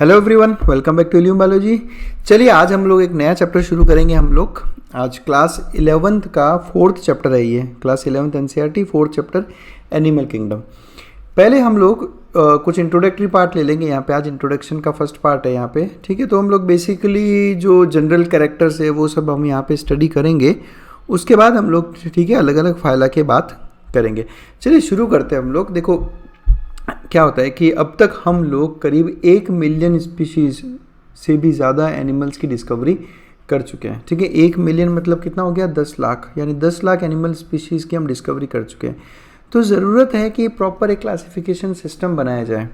Hello everyone, welcome back to illume biology. चलिए आज हम लोग एक नया चैप्टर शुरू करेंगे। हम लोग आज क्लास 11th का 4th चैप्टर है। ये class 11th NCERT 4th chapter animal kingdom. पहले हम लोग कुछ इंट्रोडक्टरी पार्ट ले लेंगे। यहाँ पे आज इंट्रोडक्शन का फर्स्ट पार्ट है यहाँ पे, ठीक है। तो हम लोग बेसिकली जो जनरल कैरेक्टर्स है वो सब हम यहाँ पे स्टडी करेंगे। उसके बाद हम लोग, ठीक है, अलग अलग फाइला के बात करेंगे। चलिए शुरू करते हैं हम लोग। देखो क्या होता है कि अब तक हम लोग करीब 1 मिलियन स्पीशीज़ से भी ज़्यादा एनिमल्स की डिस्कवरी कर चुके हैं, ठीक है। 1 मिलियन मतलब कितना हो गया? 10 लाख, यानी 10 लाख एनिमल स्पीशीज़ की हम डिस्कवरी कर चुके हैं। तो ज़रूरत है कि प्रॉपर एक क्लासिफिकेशन सिस्टम बनाया जाए,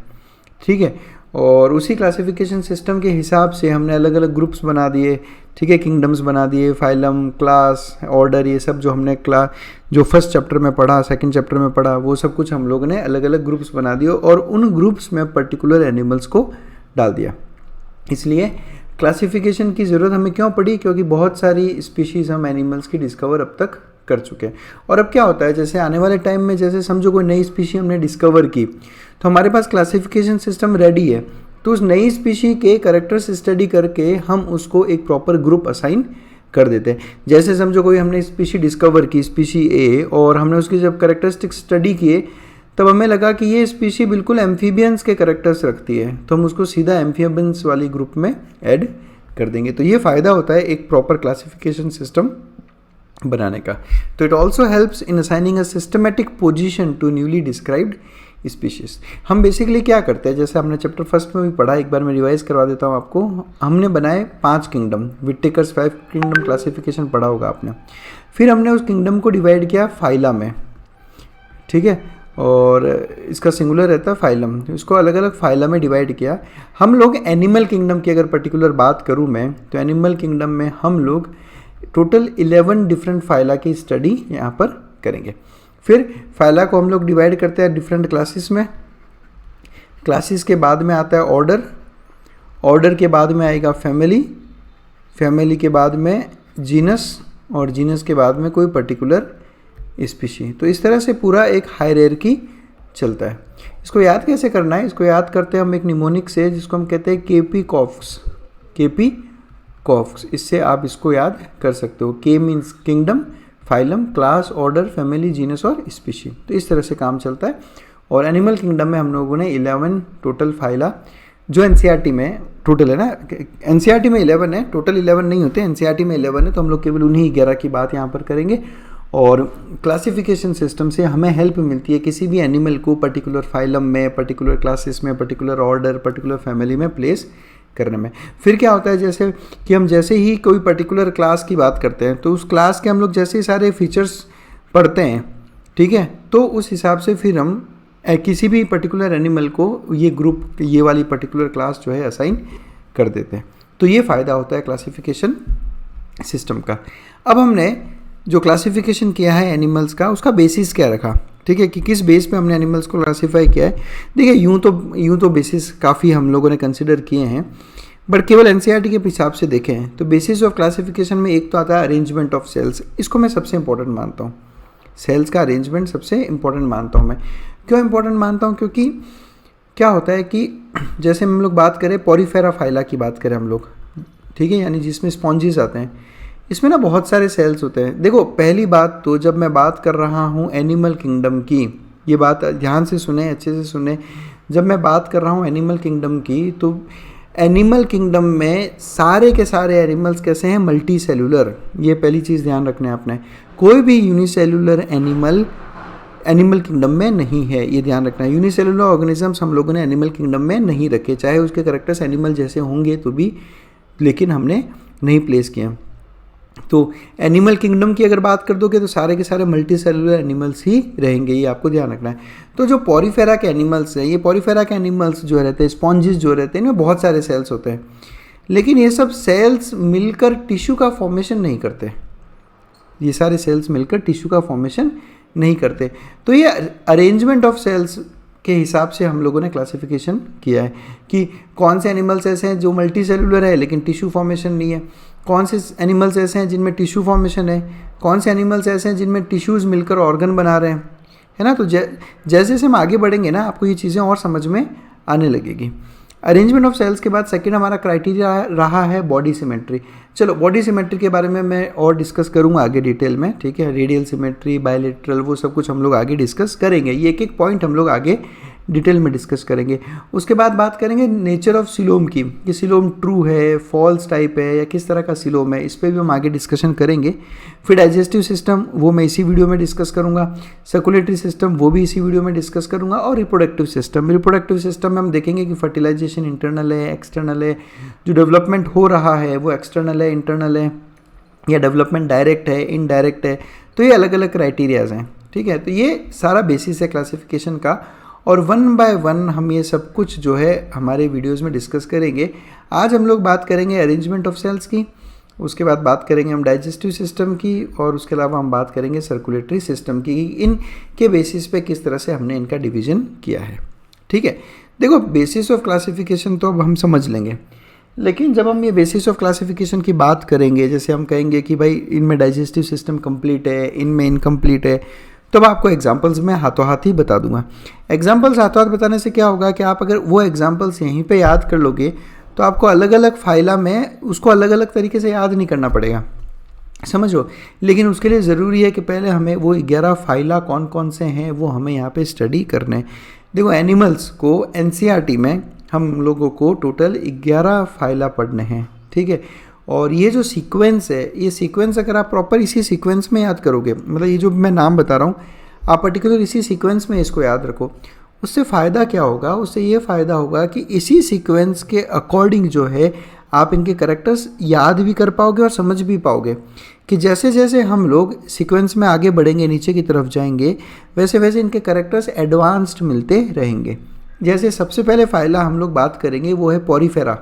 ठीक है। और उसी क्लासिफिकेशन सिस्टम के हिसाब से हमने अलग अलग ग्रुप्स बना दिए, ठीक है, किंगडम्स बना दिए, फाइलम, क्लास, ऑर्डर, ये सब जो हमने जो फर्स्ट चैप्टर में पढ़ा, सेकंड चैप्टर में पढ़ा, वो सब कुछ हम लोगों ने अलग अलग ग्रुप्स बना दिए और उन ग्रुप्स में पर्टिकुलर एनिमल्स को डाल दिया। इसलिए क्लासिफिकेशन की ज़रूरत हमें क्यों पड़ी? क्योंकि बहुत सारी स्पीशीज़ हम एनिमल्स की डिस्कवर अब तक कर चुके हैं। और अब क्या होता है, जैसे आने वाले टाइम में जैसे समझो कोई नई स्पीशी हमने डिस्कवर की, तो हमारे पास क्लासिफिकेशन सिस्टम रेडी है। तो उस नई स्पीशी के कैरेक्टर्स स्टडी करके हम उसको एक प्रॉपर ग्रुप असाइन कर देते हैं। जैसे समझो कोई हमने स्पीशी डिस्कवर की, स्पीशी ए, और हमने उसकी जब कैरेक्टरिस्टिक्स स्टडी किए तब हमें लगा कि ये स्पीशी बिल्कुल एम्फीबियंस के कैरेक्टर्स रखती है, तो हम उसको सीधा एम्फीबियंस वाली ग्रुप में ऐड कर देंगे। तो ये फ़ायदा होता है एक प्रॉपर क्लासिफिकेशन सिस्टम बनाने का। तो it also helps in assigning a systematic position to newly described species. हम बेसिकली क्या करते हैं, जैसे हमने चैप्टर फर्स्ट में भी पढ़ा, एक बार मैं रिवाइज करवा देता हूँ आपको। हमने बनाए 5 किंगडम, विटेकर्स 5 किंगडम क्लासिफिकेशन पढ़ा होगा आपने। फिर हमने उस किंगडम को डिवाइड किया फाइला में, ठीक है, और इसका सिंगुलर रहता है फाइलम। तो इसको अलग अलग फाइला में डिवाइड किया। हम लोग एनिमल किंगडम की अगर पर्टिकुलर बात करूँ मैं, तो एनिमल किंगडम में हम लोग टोटल 11 डिफरेंट फाइला की स्टडी यहाँ पर करेंगे। फिर फाइला को हम लोग डिवाइड करते हैं डिफरेंट क्लासेस में। क्लासेस के बाद में आता है ऑर्डर, ऑर्डर के बाद में आएगा फैमिली, फैमिली के बाद में जीनस, और जीनस के बाद में कोई पर्टिकुलर स्पीशी। तो इस तरह से पूरा एक हायरार्की चलता है। इसको याद कैसे करना है? इसको याद करते हैं हम एक निमोनिक से, जिसको हम कहते हैं केपी कॉफ्स, केपी कॉफ्स। इससे आप इसको याद कर सकते हो। के means kingdom, phylum, class, order, family, genus और स्पीशी। तो इस तरह से काम चलता है। और एनिमल किंगडम में हम लोगों ने 11 टोटल फाइला, जो एनसीईआरटी में टोटल है ना, एनसीईआरटी में 11 है, टोटल 11 नहीं होते, एनसीईआरटी में 11 है, तो हम लोग केवल उन्हीं 11 की बात यहाँ पर करेंगे। और क्लासिफिकेशन सिस्टम से हमें हेल्प मिलती है किसी भी एनिमल को पर्टिकुलर फाइलम में, पर्टिकुलर क्लासेस में, पर्टिकुलर ऑर्डर, पर्टिकुलर फैमिली में प्लेस करने में। फिर क्या होता है, जैसे कि हम जैसे ही कोई पर्टिकुलर क्लास की बात करते हैं, तो उस क्लास के हम लोग जैसे ही सारे फीचर्स पढ़ते हैं, ठीक है, तो उस हिसाब से फिर हम किसी भी पर्टिकुलर एनिमल को ये ग्रुप, ये वाली पर्टिकुलर क्लास जो है असाइन कर देते हैं। तो ये फ़ायदा होता है क्लासिफिकेशन सिस्टम का। अब हमने जो क्लासिफिकेशन किया है एनिमल्स का, उसका बेसिस क्या रखा, ठीक है, कि किस बेस पे हमने एनिमल्स को क्लासीफाई किया है। देखिए यूँ तो बेसिस काफ़ी हम लोगों ने कंसिडर किए हैं, बट केवल एनसीईआरटी के हिसाब से देखें तो बेसिस ऑफ क्लासिफिकेशन में एक तो आता है अरेंजमेंट ऑफ सेल्स। इसको मैं सबसे इंपॉर्टेंट मानता हूँ। सेल्स का अरेंजमेंट सबसे इंपॉर्टेंट मानता हूँ मैं। क्यों इंपॉर्टेंट मानता हूँ? क्योंकि क्या होता है कि जैसे हम लोग बात करें पॉरीफेरा फाइला की बात करें हम लोग, ठीक है, यानी जिसमें स्पॉन्जेस आते हैं, इसमें ना बहुत सारे सेल्स होते हैं। देखो पहली बात तो जब मैं बात कर रहा हूँ एनिमल किंगडम की, ये बात ध्यान से सुने, अच्छे से सुने, जब मैं बात कर रहा हूँ एनिमल किंगडम की, तो एनिमल किंगडम में सारे के सारे एनिमल्स कैसे हैं? Multi cellular. ये पहली चीज़ ध्यान रखना है आपने। कोई भी यूनिसेलुलर एनिमल किंगडम में नहीं है, ये ध्यान रखना है। यूनिसेलुलर ऑर्गेनिजम्स हम लोगों ने एनिमल किंगडम में नहीं रखे, चाहे उसके कैरेक्टर्स एनिमल जैसे होंगे तो भी, लेकिन हमने नहीं प्लेस किया। तो एनिमल किंगडम की अगर बात कर दोगे तो सारे के सारे मल्टी सेलुलर एनिमल्स ही रहेंगे, ये आपको ध्यान रखना है। तो जो पॉरीफेरा के एनिमल्स हैं, ये पॉरीफेरा के एनिमल्स जो रहते हैं, स्पॉन्जेस जो रहते हैं, इनमें बहुत सारे सेल्स होते हैं, लेकिन ये सब सेल्स मिलकर टिश्यू का फॉर्मेशन नहीं करते। ये सारे सेल्स मिलकर टिश्यू का फॉर्मेशन नहीं करते। तो ये अरेंजमेंट ऑफ सेल्स के हिसाब से हम लोगों ने क्लासिफिकेशन किया है कि कौन से एनिमल्स ऐसे हैं जो मल्टी सेलुलर है लेकिन टिश्यू फॉर्मेशन नहीं है, कौन से एनिमल्स ऐसे हैं जिनमें टिश्यू फॉर्मेशन है, कौन से एनिमल्स ऐसे हैं जिनमें टिश्यूज़ मिलकर ऑर्गन बना रहे हैं, है ना। तो जैसे जैसे हम आगे बढ़ेंगे ना, आपको ये चीज़ें और समझ में आने लगेगी। अरेंजमेंट ऑफ सेल्स के बाद सेकंड हमारा क्राइटेरिया रहा है बॉडी सिमेट्री। चलो बॉडी सिमेट्री के बारे में मैं और डिस्कस करूंगा आगे डिटेल में, ठीक है। रेडियल सिमेट्री, बायलेटरल, वो सब कुछ हम लोग आगे डिस्कस करेंगे, ये एक एक पॉइंट हम लोग आगे डिटेल में डिस्कस करेंगे। उसके बाद बात करेंगे नेचर ऑफ सिलोम की, कि सिलोम ट्रू है, फॉल्स टाइप है या किस तरह का सिलोम है, इस पर भी हम आगे डिस्कशन करेंगे। फिर डाइजेस्टिव सिस्टम, वो मैं इसी वीडियो में डिस्कस करूंगा। सर्कुलेटरी सिस्टम, वो भी इसी वीडियो में डिस्कस करूंगा। और रिप्रोडक्टिव सिस्टम में हम देखेंगे कि फर्टिलाइजेशन इंटरनल है, एक्सटर्नल है, जो डेवलपमेंट हो रहा है वो एक्सटर्नल है, इंटरनल है, या डेवलपमेंट डायरेक्ट है, इनडायरेक्ट है। तो ये अलग अलग क्राइटेरियाज हैं, ठीक है। तो ये सारा बेसिस है क्लासिफिकेशन का, और वन बाय वन हम ये सब कुछ जो है हमारे वीडियोस में डिस्कस करेंगे। आज हम लोग बात करेंगे अरेंजमेंट ऑफ सेल्स की, उसके बाद बात करेंगे हम डाइजेस्टिव सिस्टम की, और उसके अलावा हम बात करेंगे सर्कुलेटरी सिस्टम की, इनके बेसिस पे किस तरह से हमने इनका डिवीजन किया है, ठीक है। देखो बेसिस ऑफ क्लासिफिकेशन तो अब हम समझ लेंगे, लेकिन जब हम ये बेसिस ऑफ क्लासिफिकेशन की बात करेंगे, जैसे हम कहेंगे कि भाई इनमें डाइजेस्टिव सिस्टम कंप्लीट है, इनमें इनकम्प्लीट है, तो अब आपको एग्जांपल्स मैं हाथों हाथ ही बता दूंगा। एग्जांपल्स हाथों हाथ बताने से क्या होगा कि आप अगर वो एग्जांपल्स यहीं पे याद कर लोगे तो आपको अलग अलग फाइला में उसको अलग अलग तरीके से याद नहीं करना पड़ेगा, समझो। लेकिन उसके लिए ज़रूरी है कि पहले हमें वो 11 फाइला कौन कौन से हैं वो हमें यहाँ पे स्टडी करने हैं। देखो एनिमल्स को एनसीईआरटी में हम लोगों को टोटल 11 फाइला पढ़ने हैं, ठीक है। और ये जो सीक्वेंस है, ये सीक्वेंस अगर आप प्रॉपर इसी सीक्वेंस में याद करोगे, मतलब ये जो मैं नाम बता रहा हूँ आप पर्टिकुलर इसी सीक्वेंस में इसको याद रखो, उससे फ़ायदा क्या होगा, उससे ये फ़ायदा होगा कि इसी सीक्वेंस के अकॉर्डिंग जो है आप इनके कैरेक्टर्स याद भी कर पाओगे और समझ भी पाओगे कि जैसे जैसे हम लोग सीक्वेंस में आगे बढ़ेंगे, नीचे की तरफ जाएंगे, वैसे वैसे इनके कैरेक्टर्स एडवांस्ड मिलते रहेंगे। जैसे सबसे पहले फाइला हम लोग बात करेंगे वो है पॉरीफेरा।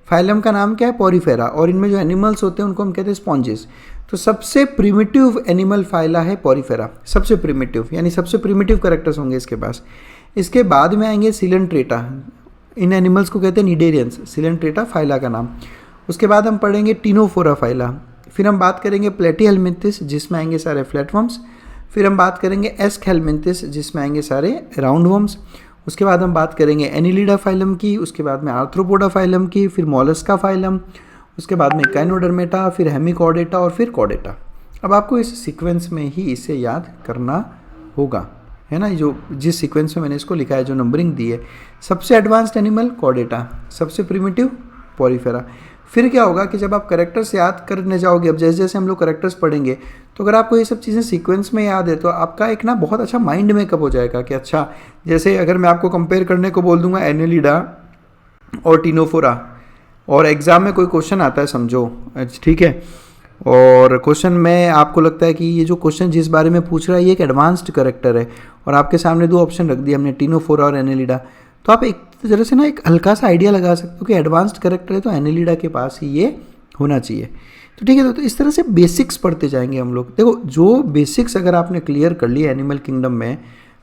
फाइलम का नाम क्या है? पॉरीफेरा। और इनमें जो एनिमल्स होते हैं उनको हम कहते हैं स्पॉन्जेस। तो सबसे प्रिमिटिव एनिमल फाइला है पॉरीफेरा, सबसे प्रिमिटिव, यानी सबसे प्रिमिटिव कैरेक्टर्स होंगे इसके पास। इसके बाद में आएंगे सिलेंट्रेटा, इन एनिमल्स को कहते हैं निडेरियंस, सिलेंट्रेटा फाइला का नाम। उसके बाद हम पढ़ेंगे टीनोफोरा फाइला। फिर हम बात करेंगे प्लेटीहेलमिंथिस जिसमें आएंगे सारे फ्लैटवर्म्स। फिर हम बात करेंगे एस्कहेलमिंथिस जिसमें आएंगे सारे राउंडवर्म्स। उसके बाद हम बात करेंगे एनिलिडा फाइलम की, उसके बाद में आर्थ्रोपोडा फाइलम की, फिर मोलस्का फाइलम, उसके बाद में काइनोडर्मेटा, फिर हेमिकॉर्डेटा और फिर कॉर्डेटा। अब आपको इस सीक्वेंस में ही इसे याद करना होगा, है ना। जो जिस सीक्वेंस में मैंने इसको लिखा है, जो नंबरिंग दी है, सबसे एडवांस्ड एनिमल कॉर्डेटा, सबसे प्रिमिटिव पॉरीफेरा। फिर क्या होगा कि जब आप कैरेक्टर्स याद करने जाओगे, अब जैसे जैसे हम लोग कैरेक्टर्स पढ़ेंगे, तो अगर आपको ये सब चीज़ें सीक्वेंस में याद है तो आपका एक ना बहुत अच्छा माइंड मेकअप हो जाएगा कि अच्छा, जैसे अगर मैं आपको कंपेयर करने को बोल दूंगा एनिलिडा और टीनोफोरा, और एग्ज़ाम में कोई क्वेश्चन आता है समझो, ठीक है, और क्वेश्चन में आपको लगता है कि ये जो क्वेश्चन जिस बारे में पूछ रहा है ये एक एडवांस्ड कैरेक्टर है, और आपके सामने दो ऑप्शन रख दिए हमने, टीनोफोरा और एनिलिडा, तो आप एक तरह से ना एक हल्का सा आइडिया लगा सकते हो कि एडवांस्ड कैरेक्टर है तो एनिलिडा के पास ही ये होना चाहिए। तो ठीक है, तो इस तरह से बेसिक्स पढ़ते जाएंगे हम लोग। देखो जो बेसिक्स अगर आपने क्लियर कर लिया एनिमल किंगडम में,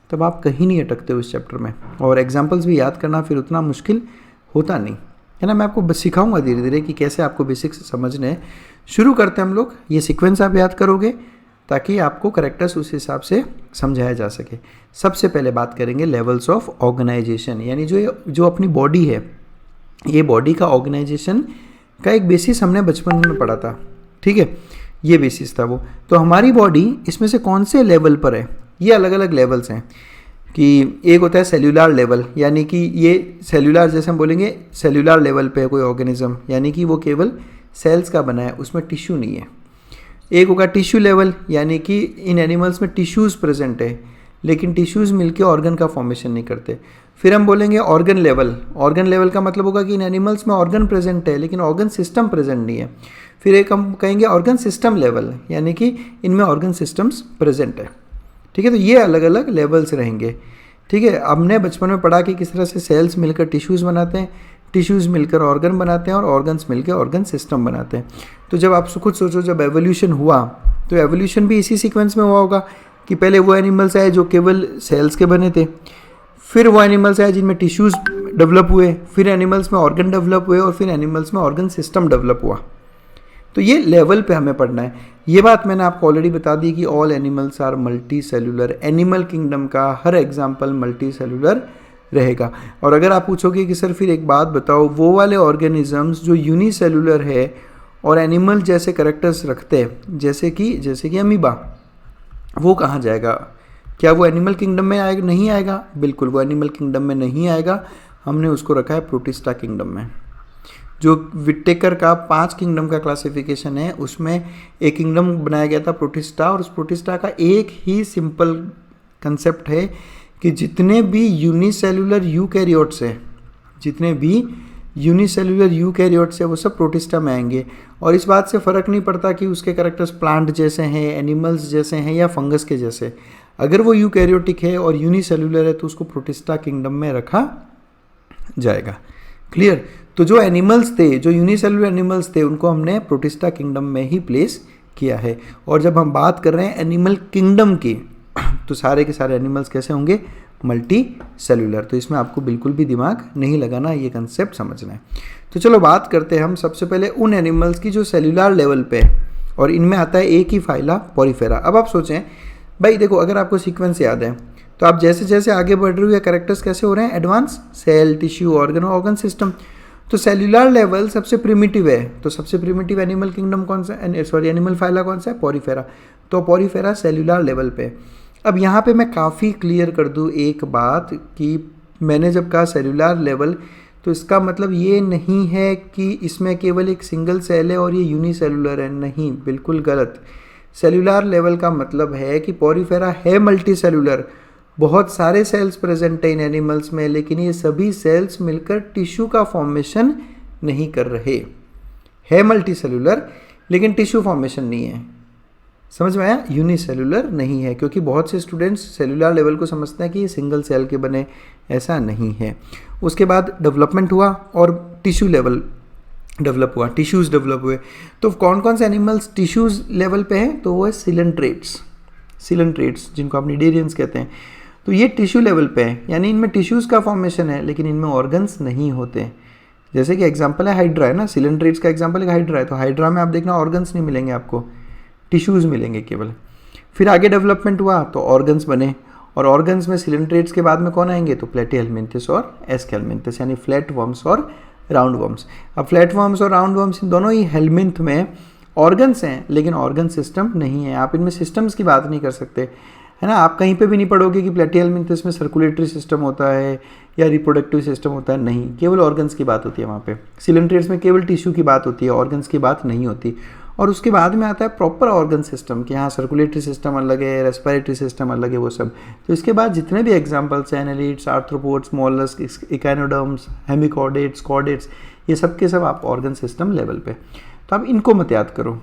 तब आप कहीं नहीं अटकते हो इस चैप्टर में, और एग्जाम्पल्स भी याद करना फिर उतना मुश्किल होता नहीं है ना। मैं आपको बस सिखाऊंगा धीरे धीरे कि कैसे आपको बेसिक्स समझने हैं। शुरू करते हैं हम लोग। ये सीक्वेंस आप याद करोगे ताकि आपको कैरेक्टर्स उस हिसाब से समझाया जा सके। सबसे पहले बात करेंगे लेवल्स ऑफ ऑर्गेनाइजेशन, यानी जो अपनी बॉडी है, ये बॉडी का ऑर्गेनाइजेशन का एक बेसिस हमने बचपन में पढ़ा था, ठीक है, ये बेसिस था वो। तो हमारी बॉडी इसमें से कौन से लेवल पर है, ये अलग अलग लेवल्स हैं कि एक होता है सेल्यूलर लेवल, यानी कि ये सेल्यूलर, जैसे हम बोलेंगे सेल्यूलर लेवल पे है कोई ऑर्गेनिज्म, यानी कि वो केवल सेल्स का बना है, उसमें टिश्यू नहीं है। एक होगा टिश्यू लेवल, यानी कि इन एनिमल्स में टिश्यूज़ प्रेजेंट है लेकिन टिश्यूज़ मिलके ऑर्गन का फॉर्मेशन नहीं करते। फिर हम बोलेंगे ऑर्गन लेवल। ऑर्गन लेवल का मतलब होगा कि इन एनिमल्स में ऑर्गन प्रेजेंट है लेकिन ऑर्गन सिस्टम प्रेजेंट नहीं है। फिर एक हम कहेंगे ऑर्गन सिस्टम लेवल, यानी कि इनमें ऑर्गन सिस्टम्स प्रेजेंट है, ठीक है। तो ये अलग अलग लेवल्स रहेंगे, ठीक है। हमने बचपन में पढ़ा कि किस तरह से सेल्स मिलकर टिश्यूज़ बनाते हैं, टिश्यूज़ मिलकर ऑर्गन बनाते हैं, और ऑर्गन्स मिलकर ऑर्गन सिस्टम बनाते हैं। तो जब आप खुद सोचो, जब एवोल्यूशन हुआ तो एवोल्यूशन भी इसी सीक्वेंस में हुआ होगा कि पहले वो एनिमल्स आए जो केवल सेल्स के बने थे, फिर वो एनिमल्स आए जिनमें टिश्यूज़ डेवलप हुए, फिर एनिमल्स में ऑर्गन डेवलप हुए, और फिर एनिमल्स में ऑर्गन सिस्टम डेवलप हुआ। तो ये लेवल पे हमें पढ़ना है। ये बात मैंने आपको ऑलरेडी बता दी कि all animals are multi cellular. Animal kingdom का हर एग्जाम्पल मल्टी सेलुलर रहेगा। और अगर आप पूछोगे कि सर फिर एक बात बताओ, वो वाले ऑर्गेनिजम्स जो यूनिसेलुलर है और एनिमल जैसे करेक्टर्स रखते हैं, जैसे कि अमीबा, वो कहाँ जाएगा? क्या वो एनिमल किंगडम में आएगा? नहीं आएगा, बिल्कुल वो एनिमल किंगडम में नहीं आएगा। हमने उसको रखा है प्रोटिस्टा किंगडम में। जो विटेकर का 5 किंगडम का क्लासिफिकेशन है, उसमें एक किंगडम बनाया गया था प्रोटिस्टा, और उस प्रोटिस्टा का एक ही सिंपल कंसेप्ट है कि जितने भी यूनिसेलुलर यूकैरियोट्स है, वो सब प्रोटिस्टा में आएंगे। और इस बात से फ़र्क नहीं पड़ता कि उसके कैरेक्टर्स प्लांट जैसे हैं, एनिमल्स जैसे हैं या फंगस के जैसे, अगर वो यूकैरियोटिक है और यूनिसेलुलर है तो उसको प्रोटिस्टा किंगडम में रखा जाएगा। क्लियर? तो जो एनिमल्स थे, जो यूनिसेलुलर एनिमल्स थे, उनको हमने प्रोटिस्टा किंगडम में ही प्लेस किया है। और जब हम बात कर रहे हैं एनिमल किंगडम की, तो सारे के सारे एनिमल्स कैसे होंगे? Multi cellular. तो इसमें आपको बिल्कुल भी दिमाग नहीं लगाना, ये कंसेप्ट समझना है। तो चलो बात करते हैं हम सबसे पहले उन एनिमल्स की जो सेलुलर लेवल पे है, और इनमें आता है एक ही फाइला, पॉरीफेरा। अब आप सोचें भाई, देखो अगर आपको सीक्वेंस याद है तो आप जैसे जैसे आगे बढ़ रहे हो, या कैरेक्टर्स कैसे हो रहे हैं? Advance, cell, tissue, organ system. तो सेल्यूलर लेवल सबसे प्रिमिटिव है, तो सबसे प्रिमिटिव एनिमल किंगडम कौन सा, एनिमल फाइला कौन सा है? पॉरीफेरा। तो पॉरीफेरा सेल्यूलर लेवल पे। अब यहाँ पे मैं काफ़ी क्लियर कर दूँ एक बात कि मैंने जब कहा सेल्यूलर लेवल, तो इसका मतलब ये नहीं है कि इसमें केवल एक सिंगल सेल है और ये यूनिसेलुलर है, नहीं, बिल्कुल गलत। सेल्यूलर लेवल का मतलब है कि पॉरीफेरा है मल्टी सेलुलर, बहुत सारे सेल्स प्रेजेंट है इन एनिमल्स में, लेकिन ये सभी सेल्स मिलकर टिश्यू का फॉर्मेशन नहीं कर रहे। है मल्टी सेलुलर लेकिन टिश्यू फॉर्मेशन नहीं है। समझ में आया? यूनिसेलुलर नहीं है, क्योंकि बहुत से स्टूडेंट्स सेलुलर लेवल को समझते हैं कि ये सिंगल सेल के बने, ऐसा नहीं है। उसके बाद डेवलपमेंट हुआ और टिश्यू लेवल डेवलप हुआ, टिश्यूज़ डेवलप हुए। तो कौन कौन से एनिमल्स टिश्यूज़ लेवल पे हैं? तो वो है सिलेंट्रेट्स, जिनको आप निडेरियंस कहते हैं। तो ये टिश्यू लेवल पे है, यानी इनमें टिश्यूज़ का फॉर्मेशन है लेकिन इनमें ऑर्गन्स नहीं होते। जैसे कि एग्जांपल है हाइड्रा, है ना, सिलेंट्रेट्स का एग्जांपल है हाइड्रा है, तो हाइड्रा में आप देखना ऑर्गन्स नहीं मिलेंगे आपको, टिश्यूज़ मिलेंगे केवल। फिर आगे डेवलपमेंट हुआ तो ऑर्गन्स बने, और ऑर्गन्स में सिलेंट्रेट्स के बाद में कौन आएंगे? तो प्लेटिहेल्मिन्थस और एस्केल्मिन्थस, यानी फ्लैट वर्म्स और राउंड वर्म्स। अब फ्लैट वर्म्स और राउंड वर्म्स इन दोनों ही हेल्मिन्थ में ऑर्गन्स हैं, लेकिन ऑर्गन सिस्टम नहीं है। आप इनमें सिस्टम्स की बात नहीं कर सकते, है ना। आप कहीं पे भी नहीं पढ़ोगे कि प्लेटिहेल्मिन्थस में सर्कुलेटरी सिस्टम होता है या रिप्रोडक्टिव सिस्टम होता है, नहीं, केवल ऑर्गन्स की बात होती है वहाँ पे। सिलेंट्रेट्स में केवल टिश्यू की बात होती है, ऑर्गन्स की बात नहीं होती। और उसके बाद में आता है प्रॉपर ऑर्गन सिस्टम, कि यहाँ सर्कुलेटरी सिस्टम अलग है, रेस्पिरेटरी सिस्टम अलग है, वो सब। तो इसके बाद जितने भी एग्जांपल्स हैं, annelids, arthropods, mollusc, echinoderms, hemichordates, chordates, ये सब के सब आप ऑर्गन सिस्टम लेवल पे। तो आप इनको मत याद करो,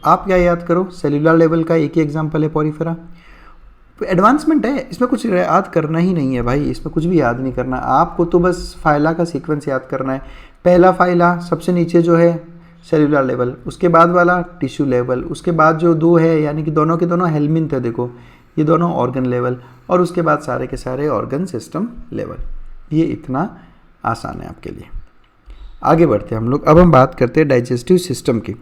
आप क्या याद करो? सेल्यूलर लेवल का एक ही एग्जाम्पल है पॉरीफेरा। एडवांसमेंट है, इसमें कुछ याद करना ही नहीं है भाई, इसमें कुछ भी याद नहीं करना आपको, तो बस फाइला का सीक्वेंस याद करना है। पहला फाइला सबसे नीचे जो है सेल्यूलर लेवल, उसके बाद वाला टिश्यू लेवल, उसके बाद जो दो है यानी कि दोनों के दोनों हेल्मिन्थ है, देखो ये दोनों ऑर्गन लेवल, और उसके बाद सारे के सारे ऑर्गन सिस्टम लेवल। ये इतना आसान है आपके लिए। आगे बढ़ते हैं हम लोग। अब हम बात करते हैं डाइजेस्टिव सिस्टम की।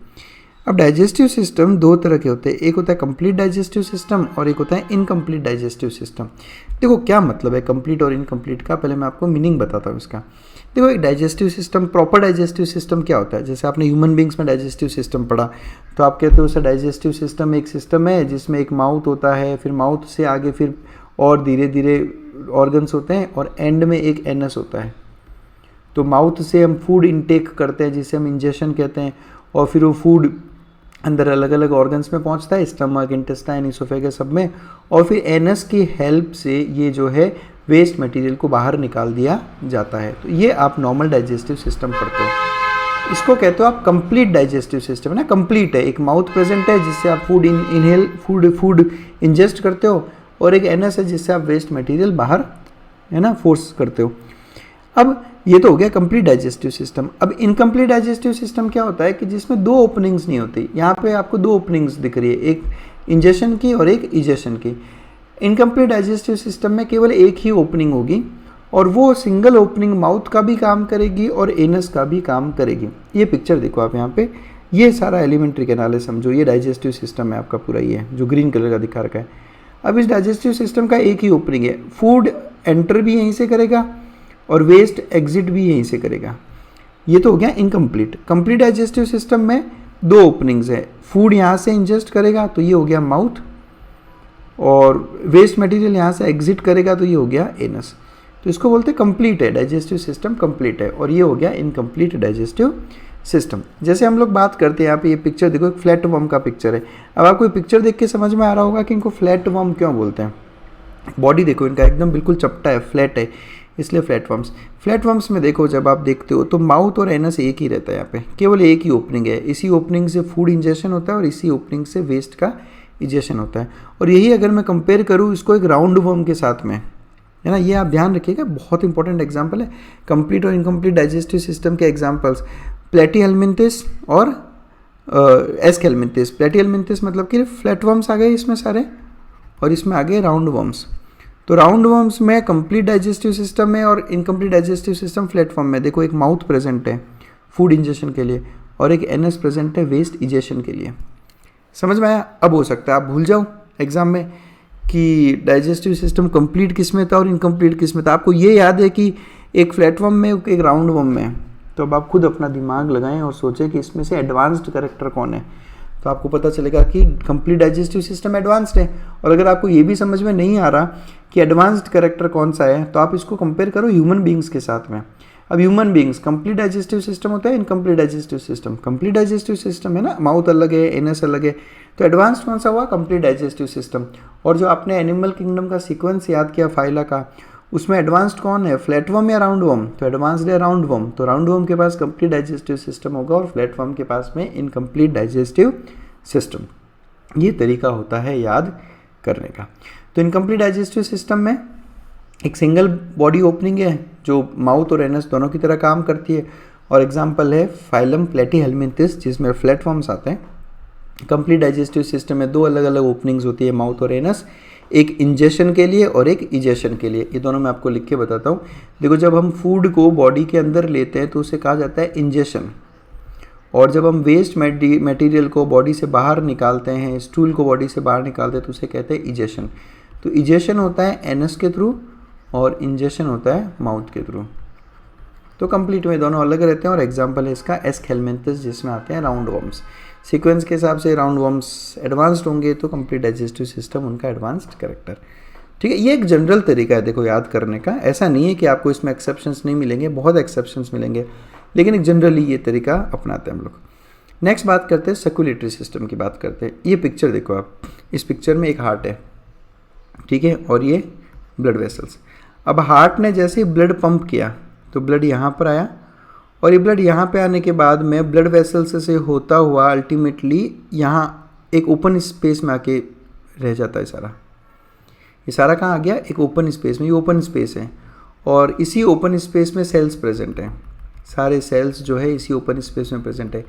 अब डाइजेस्टिव सिस्टम दो तरह के होते हैं, एक होता है कंप्लीट डाइजेस्टिव सिस्टम और एक होता है इनकम्प्लीट डाइजेस्टिव सिस्टम। देखो क्या मतलब है कंप्लीट और इनकम्प्लीट का, पहले मैं आपको मीनिंग बताता हूँ इसका। देखो एक digestive system, proper digestive system क्या होता है? जैसे आपने ह्यूमन बींग्स में डाइजेस्टिव सिस्टम पढ़ा, तो आप कहते हो सर डाइजेस्टिव सिस्टम एक सिस्टम है जिसमें एक माउथ होता है, फिर माउथ से आगे फिर और धीरे धीरे ऑर्गन्स होते हैं, और एंड में एक एनस होता है। तो माउथ से हम फूड इनटेक करते हैं जिसे हम इंजेशन कहते हैं, और फिर वो फूड अंदर अलग अलग ऑर्गन्स में पहुंचता है, स्टमक, इंटेस्टाइन, इसोफेगस सब में, और फिर एनस की हेल्प से ये जो है वेस्ट मटेरियल को बाहर निकाल दिया जाता है। तो ये आप नॉर्मल डाइजेस्टिव सिस्टम पढ़ते हो, इसको कहते हो आप कंप्लीट डाइजेस्टिव सिस्टम, है ना। कंप्लीट है, एक माउथ प्रेजेंट है जिससे आप फूड इंजेस्ट करते हो, और एक एनस है जिससे आप वेस्ट मटेरियल बाहर, है ना, फोर्स करते हो। अब ये तो हो गया कंप्लीट डाइजेस्टिव सिस्टम। अब इनकम्प्लीट डाइजेस्टिव सिस्टम क्या होता है कि जिसमें दो ओपनिंग्स नहीं होती। यहाँ पे आपको दो ओपनिंग्स दिख रही है, एक इंजेशन की और एक इजेशन की। इनकम्प्लीट डाइजेस्टिव सिस्टम में केवल एक ही ओपनिंग होगी, और वो सिंगल ओपनिंग माउथ का भी काम करेगी और एनस का भी काम करेगी। ये पिक्चर देखो आप यहाँ पे, ये सारा एलिमेंट्री कैनाल है, समझो ये डाइजेस्टिव सिस्टम है आपका पूरा, ये जो ग्रीन कलर का दिखा रखा है। अब इस डाइजेस्टिव सिस्टम का एक ही ओपनिंग है, फूड एंटर भी यहीं से करेगा और वेस्ट एग्जिट भी यहीं से करेगा। ये तो हो गया इनकम्प्लीट। कंप्लीट डाइजेस्टिव सिस्टम में दो ओपनिंग्स है, फूड यहाँ से इंजेस्ट करेगा तो ये हो गया माउथ, और वेस्ट मटेरियल यहाँ से एग्जिट करेगा तो ये हो गया एनस। तो इसको बोलते हैं कंप्लीट है, डाइजेस्टिव सिस्टम कंप्लीट है, और ये हो गया इनकम्प्लीट डाइजेस्टिव सिस्टम। जैसे हम लोग बात करते हैं, यहाँ पे ये पिक्चर देखो, एक फ्लैट वर्म का पिक्चर है। अब आपको ये पिक्चर देख के समझ में आ रहा होगा कि इनको फ्लैट वर्म क्यों बोलते हैं। बॉडी देखो इनका एकदम बिल्कुल चपटा है, फ्लैट है, इसलिए फ्लैट वर्म्स। फ्लैट वर्म्स में देखो जब आप देखते हो तो माउथ और एनस एक ही रहता है, यहाँ पे केवल एक ही ओपनिंग है। इसी ओपनिंग से फूड इंजेशन होता है और इसी ओपनिंग से वेस्ट का इजेशन होता है। और यही अगर मैं कंपेयर करूँ इसको एक राउंड वर्म के साथ में, है ना, ये आप ध्यान रखिएगा, बहुत इंपॉर्टेंट एग्जाम्पल है। कंप्लीट और इनकम्प्लीट डाइजेस्टिव सिस्टम के एग्जाम्पल्स प्लेटीहेल्मिन्थिस और एस्केल्मिन्थिस। प्लेटीहेल्मिन्थिस मतलब कि फ्लैट वर्म्स आ गए इसमें सारे, और इसमें आ गए राउंड वर्म्स। तो राउंड वर्म्स में कंप्लीट डाइजेस्टिव सिस्टम में और incomplete digestive system flat form में देखो एक माउथ प्रेजेंट है फूड इंजेशन के लिए, और एक एनस प्रेजेंट है वेस्ट इजेशन के लिए। समझ में आया? अब हो सकता है आप भूल जाओ एग्जाम में कि डाइजेस्टिव सिस्टम कंप्लीट किस में था और इनकम्प्लीट किस में था। आपको ये याद है कि एक फ्लैट वर्म में एक राउंड वर्म में, तो अब आप खुद अपना दिमाग लगाएं और सोचें कि इसमें से एडवांस्ड कैरेक्टर कौन है, तो आपको पता चलेगा कि कंप्लीट डाइजेस्टिव सिस्टम एडवांस्ड है। और अगर आपको ये भी समझ में नहीं आ रहा कि एडवांस्ड कैरेक्टर कौन सा है, तो आप इसको कंपेयर करो ह्यूमन बींग्स के साथ में। अब human beings complete digestive system होता है, incomplete digestive system. Complete digestive system है ना, माउथ अलग है, एनस अलग है, तो एडवांस्ड कौन सा हुआ? Complete digestive system. और जो आपने एनिमल किंगडम का सीक्वेंस याद किया फाइला का, उसमें एडवांस्ड कौन है, फ्लैट वर्म या राउंड वर्म? तो एडवांस्ड है राउंड वर्म। तो राउंड वर्म के पास कंप्लीट डाइजेस्टिव सिस्टम होगा और फ्लैट वर्म के पास में इनकम्प्लीट डाइजेस्टिव सिस्टम। ये तरीका होता है याद करने का। तो इनकम्प्लीट डाइजेस्टिव सिस्टम में एक सिंगल बॉडी ओपनिंग है जो माउथ और एनस दोनों की तरह काम करती है, और एग्जांपल है फाइलम प्लेटीहेल्मिन्थिस जिसमें फ्लैट वर्म्स आते हैं। कंप्लीट डाइजेस्टिव सिस्टम में दो अलग अलग ओपनिंग्स होती है माउथ और एनस, एक इंजेशन के लिए और एक इजेशन के लिए। ये दोनों मैं आपको लिख के बताता हूँ। देखो जब हम फूड को बॉडी के अंदर लेते हैं तो उसे कहा जाता है इंजेशन, और जब हम वेस्ट मटेरियल को बॉडी से बाहर निकालते हैं, स्टूल को बॉडी से बाहर निकालते हैं, तो उसे कहते हैं इजेशन। तो इजेशन होता है एनस के थ्रू और इंजेशन होता है माउथ के थ्रू। तो कंप्लीट में दोनों अलग रहते हैं, और एग्जांपल है इसका एस्केल्मिन्थिस जिसमें आते हैं राउंड वर्म्स। सीक्वेंस के हिसाब से राउंड वर्म्स एडवांस्ड होंगे तो कंप्लीट डाइजेस्टिव सिस्टम उनका एडवांस्ड कैरेक्टर। ठीक है, ये एक जनरल तरीका है देखो याद करने का। ऐसा नहीं है कि आपको इसमें एक्सेप्शंस नहीं मिलेंगे, बहुत एक्सेप्शंस मिलेंगे, लेकिन एक जनरली ये तरीका अपनाते हैं हम लोग। नेक्स्ट बात करते हैं सर्कुलेटरी सिस्टम की बात करते हैं। ये पिक्चर देखो आप, इस पिक्चर में एक हार्ट है, ठीक है, और ये ब्लड वेसल्स। अब हार्ट ने जैसे ही ब्लड पंप किया तो ब्लड यहाँ पर आया, और ये ब्लड यहाँ पे आने के बाद में ब्लड वेसल्स से होता हुआ अल्टीमेटली यहाँ एक ओपन स्पेस में आके रह जाता है सारा। ये सारा कहाँ आ गया? एक ओपन स्पेस में। ये ओपन स्पेस है और इसी ओपन स्पेस में सेल्स प्रेजेंट हैं। सारे सेल्स जो है इसी ओपन स्पेस में प्रेजेंट है।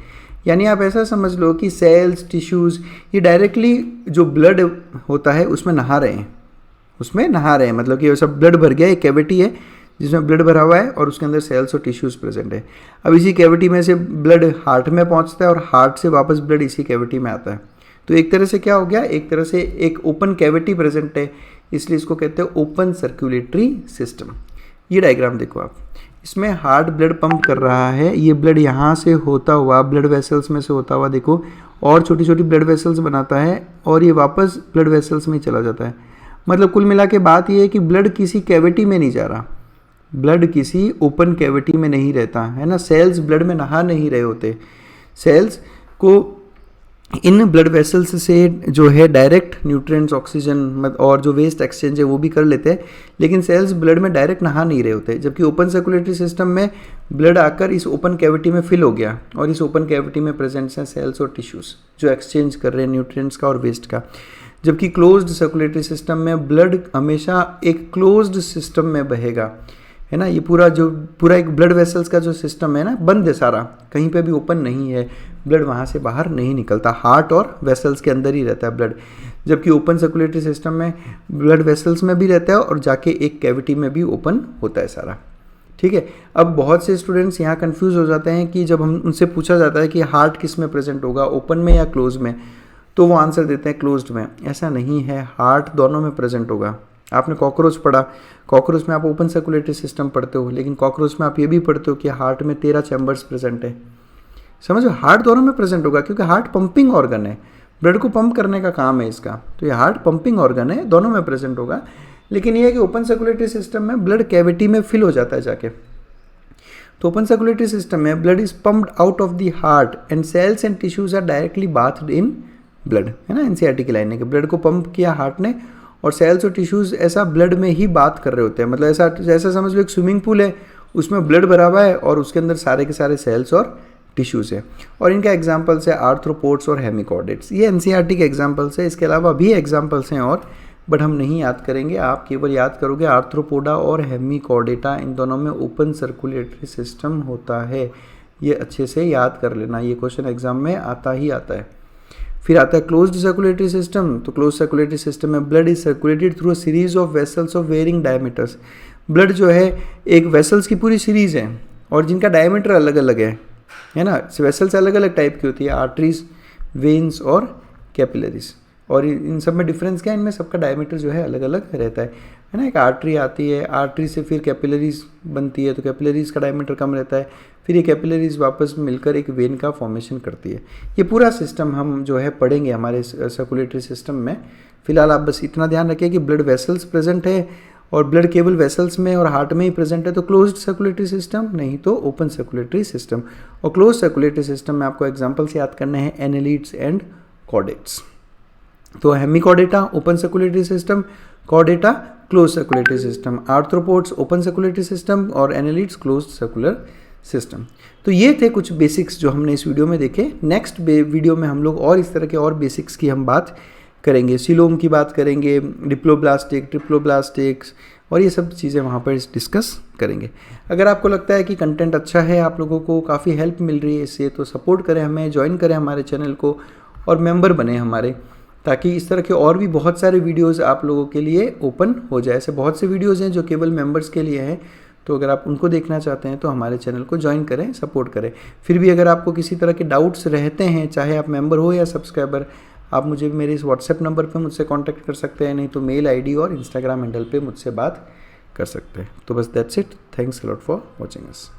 यानी आप ऐसा समझ लो कि सेल्स, टिश्यूज़ ये डायरेक्टली जो ब्लड होता है उसमें नहा रहे हैं, मतलब कि सब ब्लड भर गया। एक कैविटी है जिसमें ब्लड भरा हुआ है और उसके अंदर सेल्स और टिश्यूज़ प्रेजेंट है। अब इसी कैविटी में से ब्लड हार्ट में पहुंचता है और हार्ट से वापस ब्लड इसी कैविटी में आता है। तो एक तरह से क्या हो गया? एक तरह से एक ओपन कैविटी प्रेजेंट है, इसलिए इसको कहते हैं ओपन सर्कुलेटरी सिस्टम। ये डायग्राम देखो आप, इसमें हार्ट ब्लड पंप कर रहा है। ये ब्लड यहाँ से होता हुआ ब्लड वेसल्स में से होता हुआ देखो और छोटी छोटी ब्लड वेसल्स बनाता है, और ये वापस ब्लड वेसल्स में चला जाता है। मतलब कुल मिला के बात ये है कि ब्लड किसी कैविटी में नहीं जा रहा, ब्लड किसी ओपन कैविटी में नहीं रहता है ना। सेल्स ब्लड में नहा नहीं रहे होते। सेल्स को इन ब्लड वेसल्स से जो है डायरेक्ट न्यूट्रिएंट्स, ऑक्सीजन और जो वेस्ट एक्सचेंज है वो भी कर लेते हैं, लेकिन सेल्स ब्लड में डायरेक्ट नहा नहीं रहे होते। जबकि ओपन सर्कुलेटरी सिस्टम में ब्लड आकर इस ओपन कैविटी में फिल हो गया, और इस ओपन कैविटी में प्रेजेंट्स हैं सेल्स और टिश्यूज़ जो एक्सचेंज कर रहे हैं न्यूट्रिएंट्स का और वेस्ट का। जबकि क्लोज्ड सर्कुलेटरी सिस्टम में ब्लड हमेशा एक क्लोज्ड सिस्टम में बहेगा, है ना। ये पूरा एक ब्लड वेसल्स का जो सिस्टम है ना, बंद है सारा, कहीं पे भी ओपन नहीं है, ब्लड वहाँ से बाहर नहीं निकलता, हार्ट और वेसल्स के अंदर ही रहता है ब्लड। जबकि ओपन सर्कुलेटरी सिस्टम में ब्लड वेसल्स में भी रहता है और जाके एक कैविटी में भी ओपन होता है सारा। ठीक है, अब बहुत से स्टूडेंट्स यहाँ कंफ्यूज हो जाते हैं कि जब हम उनसे पूछा जाता है कि हार्ट किस में प्रेजेंट होगा, ओपन में या क्लोज में, तो वो आंसर देते हैं क्लोज्ड में। ऐसा नहीं है, हार्ट दोनों में प्रेजेंट होगा। आपने कॉकरोच पढ़ा, कॉकरोच में आप ओपन सर्कुलेटरी सिस्टम पढ़ते हो, लेकिन कॉकरोच में आप ये भी पढ़ते हो कि हार्ट में 13 चैम्बर्स प्रेजेंट है। समझो, हार्ट दोनों में प्रेजेंट होगा क्योंकि हार्ट पंपिंग ऑर्गन है, ब्लड को पंप करने का काम है इसका, तो ये हार्ट पंपिंग ऑर्गन है, दोनों में प्रेजेंट होगा। लेकिन ये है कि ओपन सर्कुलेटरी सिस्टम में ब्लड कैविटी में फिल हो जाता है जाके। तो ओपन सर्कुलेटरी सिस्टम में blood is pumped out of the heart and cells and tissues are directly bathed in blood, है ना। एनसीईआरटी की लाइन है कि ब्लड को पंप किया हार्ट ने और सेल्स और टिश्यूज ऐसा ब्लड में ही बात कर रहे होते हैं। मतलब ऐसा जैसा समझ लो एक स्विमिंग पूल है, उसमें ब्लड भरा हुआ है और उसके अंदर सारे के सारे सेल्स और टिश्यूज है। और इनका एग्जाम्पल्स है आर्थ्रोपोड्स और हेमिकॉर्डेट्स। ये एनसीईआरटी के एग्जाम्पल्स है, इसके अलावा भी एग्जाम्पल्स हैं और, बट हम नहीं याद करेंगे। आप केवल याद करोगे आर्थ्रोपोडा और हेमिकॉर्डेटा, इन दोनों में ओपन सर्कुलेटरी सिस्टम होता है। ये अच्छे से याद कर लेना, ये क्वेश्चन एग्जाम में आता ही आता है। फिर आता है क्लोज्ड सर्कुलेटरी सिस्टम। तो क्लोज सर्कुलेटरी सिस्टम में blood is circulated through a series of vessels of varying diameters. Blood जो है एक वेसल्स की पूरी सीरीज है और जिनका डायमीटर अलग अलग है ना। वेसल्स अलग अलग टाइप की होती है, आर्टरीज, वेन्स और कैपिलरीज। और इन सब में डिफरेंस क्या है, इनमें सबका डायमीटर जो है अलग अलग रहता है ना। एक आर्टरी आती है, आर्टरी से फिर कैपिलरीज बनती है, तो कैपिलरीज का डायमीटर कम रहता है, फिर ये कैपिलरीज वापस मिलकर एक वेन का फॉर्मेशन करती है। ये पूरा सिस्टम हम जो है पढ़ेंगे हमारे सर्कुलेटरी सिस्टम में। फिलहाल आप बस इतना ध्यान रखिए कि ब्लड वेसल्स प्रेजेंट है और ब्लड केवल वेसल्स में और हार्ट में ही प्रेजेंट है, तो क्लोज्ड सर्कुलेटरी सिस्टम, नहीं तो ओपन सर्कुलेटरी सिस्टम। और क्लोज सर्कुलेटरी सिस्टम में आपको एग्जाम्पल्स याद करने हैं, एनालिड्स एंड कॉर्डेट्स। तो Hemichordata open circulatory system, Chordata close circulatory system, arthropods open circulatory system और एनालिड्स क्लोज सर्कुलर सिस्टम। तो ये थे कुछ बेसिक्स जो हमने इस वीडियो में देखे। नेक्स्ट वीडियो में हम लोग और इस तरह के और बेसिक्स की हम बात करेंगे, सीलोम की बात करेंगे, डिप्लोब्लास्टिक, ट्रिप्लोब्लास्टिक्स और ये सब चीज़ें वहाँ पर डिस्कस करेंगे। अगर आपको लगता है कि कंटेंट अच्छा है, आप लोगों को काफ़ी हेल्प मिल रही है इससे, तो सपोर्ट करें हमें, ज्वाइन करें हमारे चैनल को और मेंबर बने हमारे, ताकि इस तरह के और भी बहुत सारे वीडियोस आप लोगों के लिए ओपन हो जाए। ऐसे बहुत से वीडियोस हैं जो केवल मेंबर्स के लिए हैं, तो अगर आप उनको देखना चाहते हैं तो हमारे चैनल को ज्वाइन करें, सपोर्ट करें। फिर भी अगर आपको किसी तरह के डाउट्स रहते हैं, चाहे आप मेंबर हो या सब्सक्राइबर, आप मुझे मेरे इस व्हाट्सएप नंबर पे मुझसे कांटेक्ट कर सकते हैं, नहीं तो मेल आईडी और इंस्टाग्राम हैंडल पे मुझसे बात कर सकते हैं। तो बस that's it, thanks a lot for watching us.